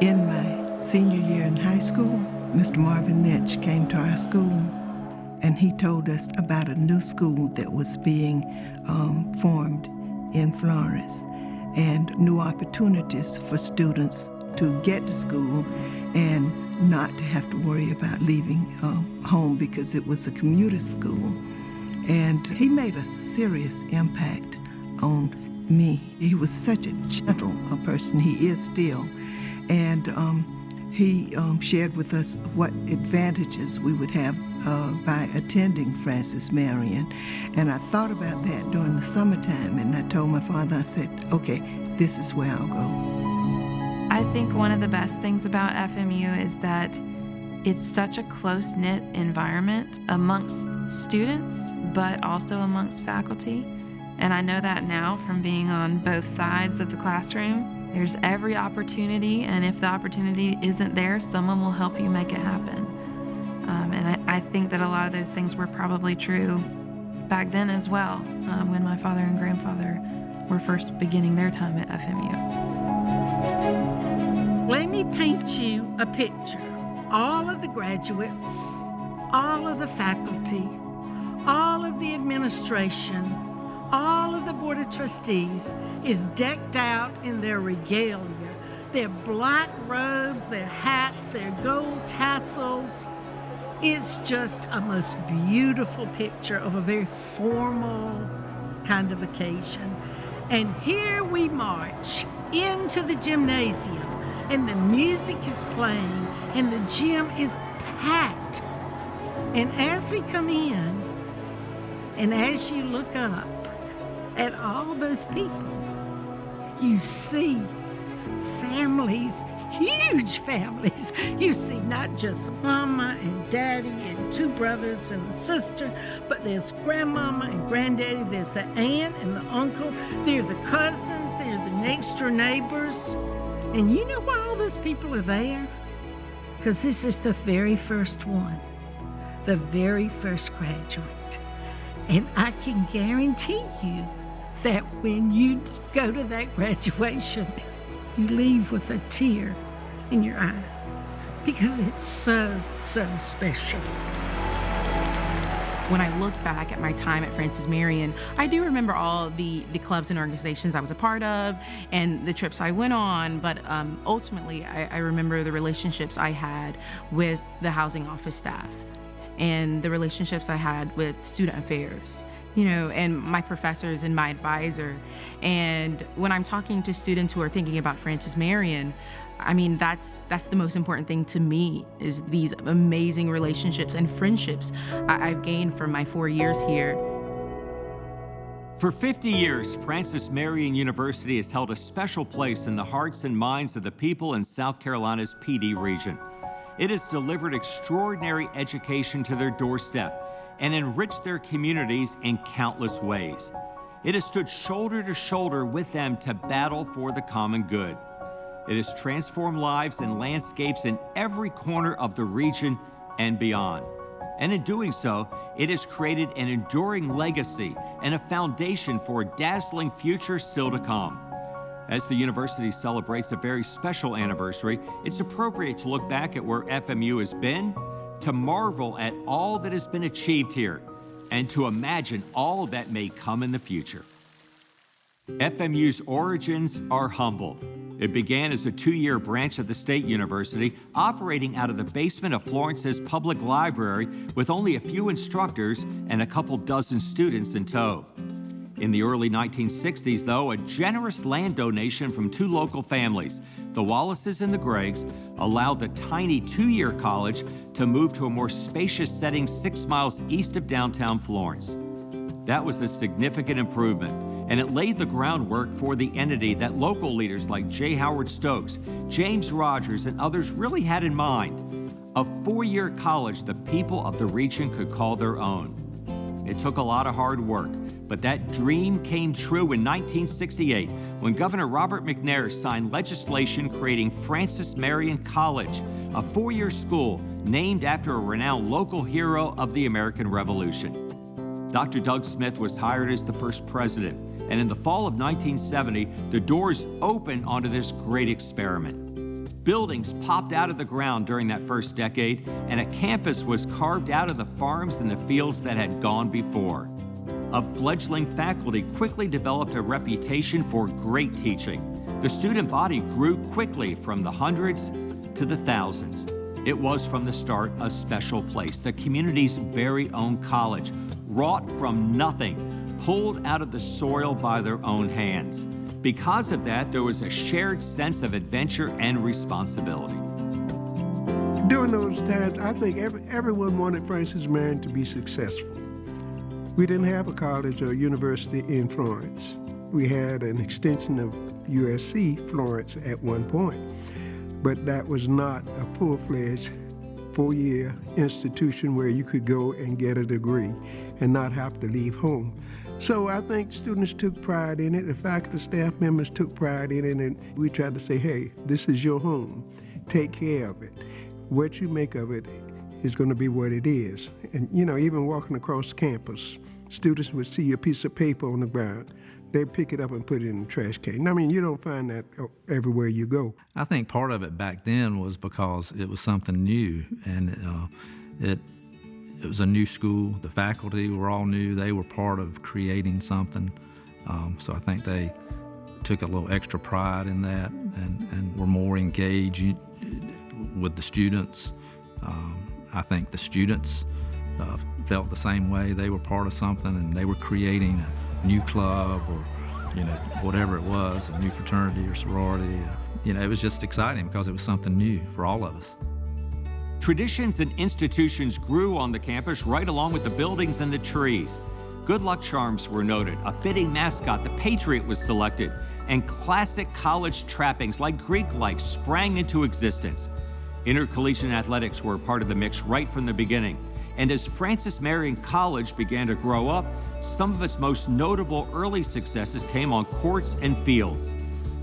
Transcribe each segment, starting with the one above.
In my senior year in high school, Mr. Marvin Nitch came to our school, and he told us about a new school that was being formed in Florence, and new opportunities for students to get to school and not to have to worry about leaving home because it was a commuter school. And he made a serious impact on me. He was such a gentle person, he is still. And he shared with us what advantages we would have by attending Francis Marion. And I thought about that during the summertime, and I told my father, I said, okay, this is where I'll go. I think one of the best things about FMU is that it's such a close-knit environment amongst students, but also amongst faculty. And I know that now from being on both sides of the classroom. There's every opportunity, and if the opportunity isn't there, someone will help you make it happen. And I think that a lot of those things were probably true back then as well, when my father and grandfather were first beginning their time at FMU. Let me paint you a picture. All of the graduates, all of the faculty, all of the administration, all of the Board of Trustees is decked out in their regalia, their black robes, their hats, their gold tassels. It's just a most beautiful picture of a very formal kind of occasion. And here we march into the gymnasium, and the music is playing, and the gym is packed. And as we come in, and as you look up at all those people, you see families, huge families. You see not just mama and daddy and two brothers and a sister, but there's grandmama and granddaddy, there's the aunt and the uncle, they're the cousins, they're the next door neighbors. And you know why all those people are there? Because this is the very first one, the very first graduate. And I can guarantee you that when you go to that graduation, you leave with a tear in your eye because it's so, so special. When I look back at my time at Francis Marion, I do remember all the clubs and organizations I was a part of and the trips I went on, but ultimately I remember the relationships I had with the housing office staff and the relationships I had with student affairs, and my professors and my advisor. And when I'm talking to students who are thinking about Francis Marion, I mean, that's the most important thing to me, is these amazing relationships and friendships I've gained from my 4 years here. For 50 years, Francis Marion University has held a special place in the hearts and minds of the people in South Carolina's PD region. It has delivered extraordinary education to their doorstep and enriched their communities in countless ways. It has stood shoulder to shoulder with them to battle for the common good. It has transformed lives and landscapes in every corner of the region and beyond. And in doing so, it has created an enduring legacy and a foundation for a dazzling future still to come. As the university celebrates a very special anniversary, it's appropriate to look back at where FMU has been, to marvel at all that has been achieved here, and to imagine all that may come in the future. FMU's origins are humble. It began as a 2-year branch of the State University, operating out of the basement of Florence's public library with only a few instructors and a couple dozen students in tow. In the early 1960s, though, a generous land donation from two local families, the Wallaces and the Greggs, allowed the tiny 2-year college to move to a more spacious setting 6 miles east of downtown Florence. That was a significant improvement, and it laid the groundwork for the entity that local leaders like J. Howard Stokes, James Rogers, and others really had in mind: a 4-year college the people of the region could call their own. It took a lot of hard work, but that dream came true in 1968 when Governor Robert McNair signed legislation creating Francis Marion College, a 4-year school named after a renowned local hero of the American Revolution. Dr. Doug Smith was hired as the first president, and in the fall of 1970, the doors opened onto this great experiment. Buildings popped out of the ground during that first decade, and a campus was carved out of the farms and the fields that had gone before. A fledgling faculty quickly developed a reputation for great teaching. The student body grew quickly from the hundreds to the thousands. It was from the start a special place, the community's very own college, wrought from nothing, pulled out of the soil by their own hands. Because of that, there was a shared sense of adventure and responsibility. During those times, I think everyone wanted Francis Marion to be successful. We didn't have a college or university in Florence. We had an extension of USC Florence at one point, but that was not a full-fledged, four-year institution where you could go and get a degree and not have to leave home. So I think students took pride in it, the faculty, staff members took pride in it, and we tried to say, hey, this is your home, take care of it. What you make of it is going to be what it is. And you know, even walking across campus, students would see a piece of paper on the ground. They'd pick it up and put it in the trash can. I mean, you don't find that everywhere you go. I think part of it back then was because it was something new, and it was a new school. The faculty were all new. They were part of creating something. So I think they took a little extra pride in that and were more engaged with the students. I think the students felt the same way. They were part of something, and they were creating a new club or, you know, whatever it was, a new fraternity or sorority. You know, it was just exciting because it was something new for all of us. Traditions and institutions grew on the campus right along with the buildings and the trees. Good luck charms were noted, a fitting mascot, the Patriot, was selected, and classic college trappings like Greek life sprang into existence. Intercollegiate athletics were part of the mix right from the beginning. And as Francis Marion College began to grow up, some of its most notable early successes came on courts and fields.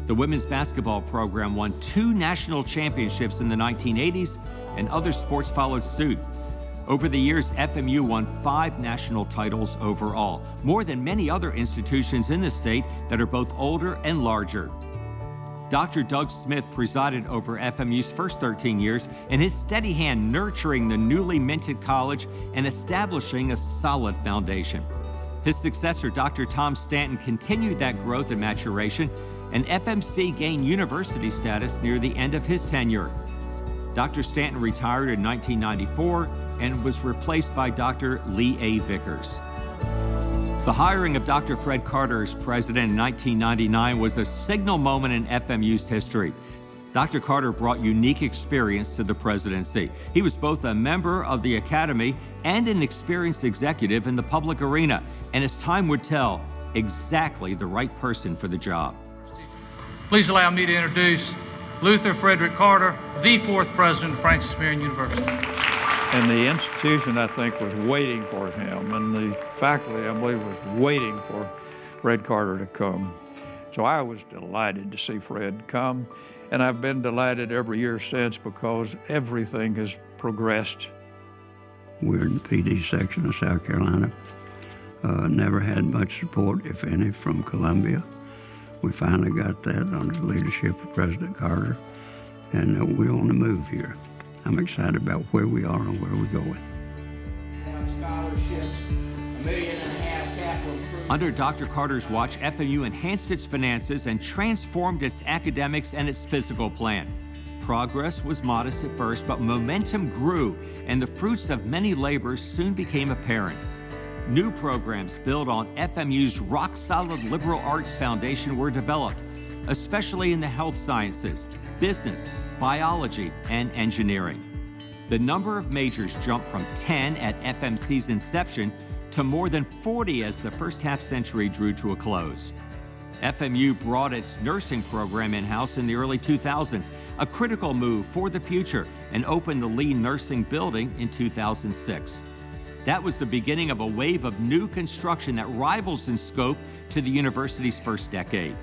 The women's basketball program won 2 national championships in the 1980s, and other sports followed suit. Over the years, FMU won 5 national titles overall, more than many other institutions in the state that are both older and larger. Dr. Doug Smith presided over FMU's first 13 years, and his steady hand nurturing the newly minted college and establishing a solid foundation. His successor, Dr. Tom Stanton, continued that growth and maturation, and FMC gained university status near the end of his tenure. Dr. Stanton retired in 1994 and was replaced by Dr. Lee A. Vickers. The hiring of Dr. Fred Carter as president in 1999 was a signal moment in FMU's history. Dr. Carter brought unique experience to the presidency. He was both a member of the academy and an experienced executive in the public arena, and as time would tell, exactly the right person for the job. Please allow me to introduce Luther Frederick Carter, the 4th president of Francis Marion University. And the institution, I think, was waiting for him, and the faculty, I believe, was waiting for Fred Carter to come. So I was delighted to see Fred come, and I've been delighted every year since because everything has progressed. We're in the PD section of South Carolina. Never had much support, if any, from Columbia. We finally got that under the leadership of President Carter, and we're on the move here. I'm excited about where we are and where we're going. Scholarships, $1.5 million capital improvement. Under Dr. Carter's watch, FMU enhanced its finances and transformed its academics and its physical plan. Progress was modest at first, but momentum grew, and the fruits of many labors soon became apparent. New programs built on FMU's rock-solid liberal arts foundation were developed, especially in the health sciences, business, biology, and engineering. The number of majors jumped from 10 at FMC's inception to more than 40 as the first half-century drew to a close. FMU brought its nursing program in-house in the early 2000s, a critical move for the future, and opened the Lee Nursing Building in 2006. That was the beginning of a wave of new construction that rivals in scope to the university's first decade.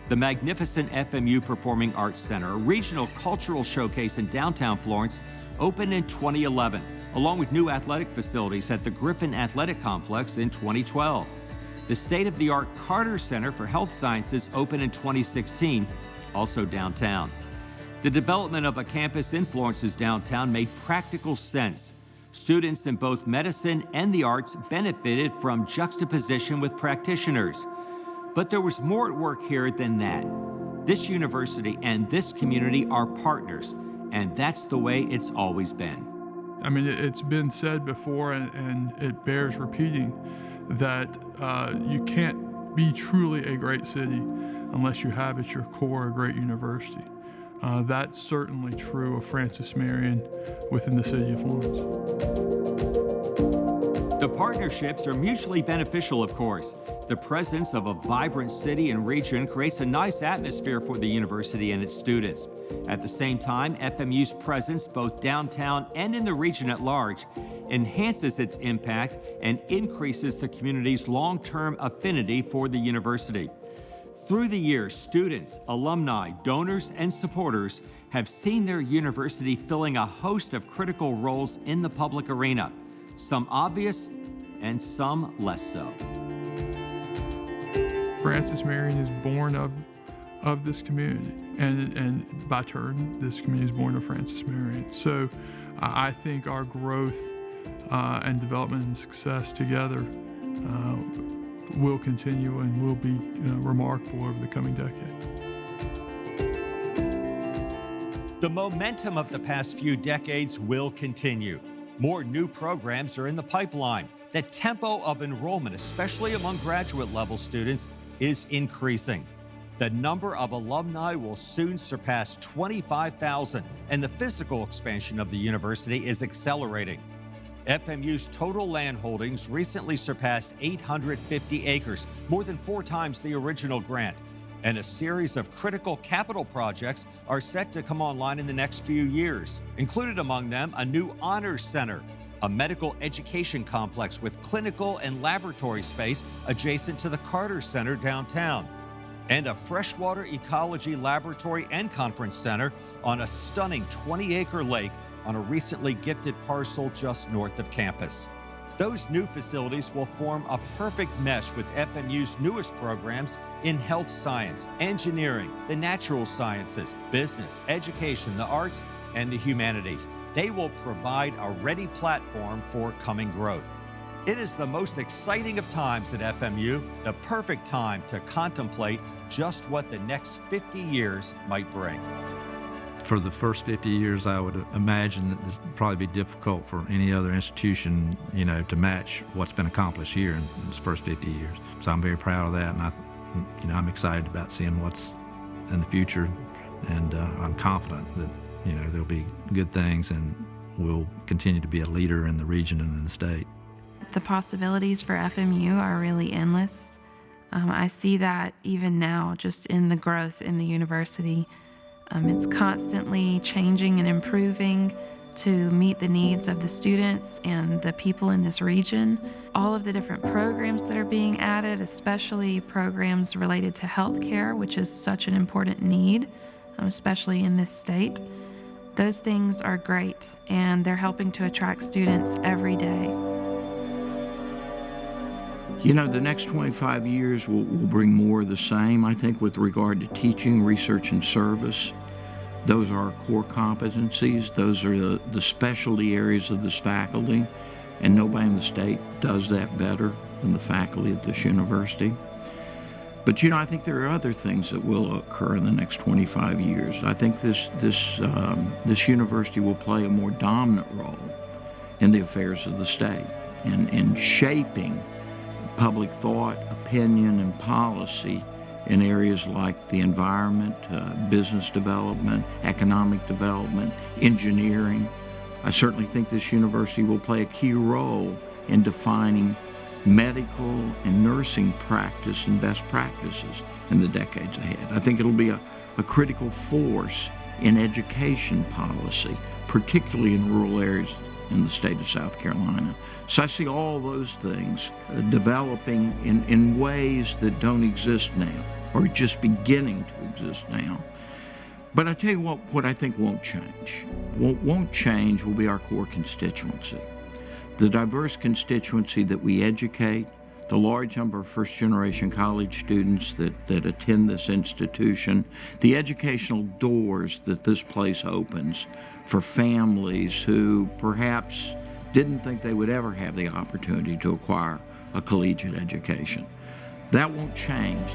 The magnificent FMU Performing Arts Center, a regional cultural showcase in downtown Florence, opened in 2011, along with new athletic facilities at the Griffin Athletic Complex in 2012. The state-of-the-art Carter Center for Health Sciences opened in 2016, also downtown. The development of a campus in Florence's downtown made practical sense. Students in both medicine and the arts benefited from juxtaposition with practitioners. But there was more at work here than that. This university and this community are partners, and that's the way it's always been. I mean, it's been said before, and it bears repeating, that you can't be truly a great city unless you have at your core a great university. That's certainly true of Francis Marion within the city of Florence. The partnerships are mutually beneficial, of course. The presence of a vibrant city and region creates a nice atmosphere for the university and its students. At the same time, FMU's presence both downtown and in the region at large enhances its impact and increases the community's long-term affinity for the university. Through the years, students, alumni, donors, and supporters have seen their university filling a host of critical roles in the public arena, some obvious and some less so. Francis Marion is born of this community, and by turn, this community is born of Francis Marion. So I think our growth and development and success together will continue and will be remarkable over the coming decade. The momentum of the past few decades will continue. More new programs are in the pipeline. The tempo of enrollment, especially among graduate level students, is increasing. The number of alumni will soon surpass 25,000, and the physical expansion of the university is accelerating. FMU's total land holdings recently surpassed 850 acres, more than 4 times the original grant. And a series of critical capital projects are set to come online in the next few years. Included among them, a new honors center, a medical education complex with clinical and laboratory space adjacent to the Carter Center downtown, and a freshwater ecology laboratory and conference center on a stunning 20-acre lake on a recently gifted parcel just north of campus. Those new facilities will form a perfect mesh with FMU's newest programs in health science, engineering, the natural sciences, business, education, the arts, and the humanities. They will provide a ready platform for coming growth. It is the most exciting of times at FMU, the perfect time to contemplate just what the next 50 years might bring. For the first 50 years, I would imagine that this would probably be difficult for any other institution, to match what's been accomplished here in its first 50 years. So I'm very proud of that, and I'm excited about seeing what's in the future, and I'm confident that, there'll be good things, and we'll continue to be a leader in the region and in the state. The possibilities for FMU are really endless. I see that even now, just in the growth in the university. It's constantly changing and improving to meet the needs of the students and the people in this region. All of the different programs that are being added, especially programs related to healthcare, which is such an important need, especially in this state. Those things are great, and they're helping to attract students every day. The next 25 years will bring more of the same, I think, with regard to teaching, research, and service. Those are our core competencies. Those are the specialty areas of this faculty, and nobody in the state does that better than the faculty at this university. But, I think there are other things that will occur in the next 25 years. I think this university will play a more dominant role in the affairs of the state and in shaping public thought, opinion, and policy in areas like the environment, business development, economic development, engineering. I certainly think this university will play a key role in defining medical and nursing practice and best practices in the decades ahead. I think it'll be a critical force in education policy, particularly in rural areas in the state of South Carolina. So I see all those things developing in ways that don't exist now, or just beginning to exist now. But I tell you what I think won't change. What won't change will be our core constituency. The diverse constituency that we educate, the large number of first-generation college students that attend this institution, the educational doors that this place opens for families who perhaps didn't think they would ever have the opportunity to acquire a collegiate education. That won't change.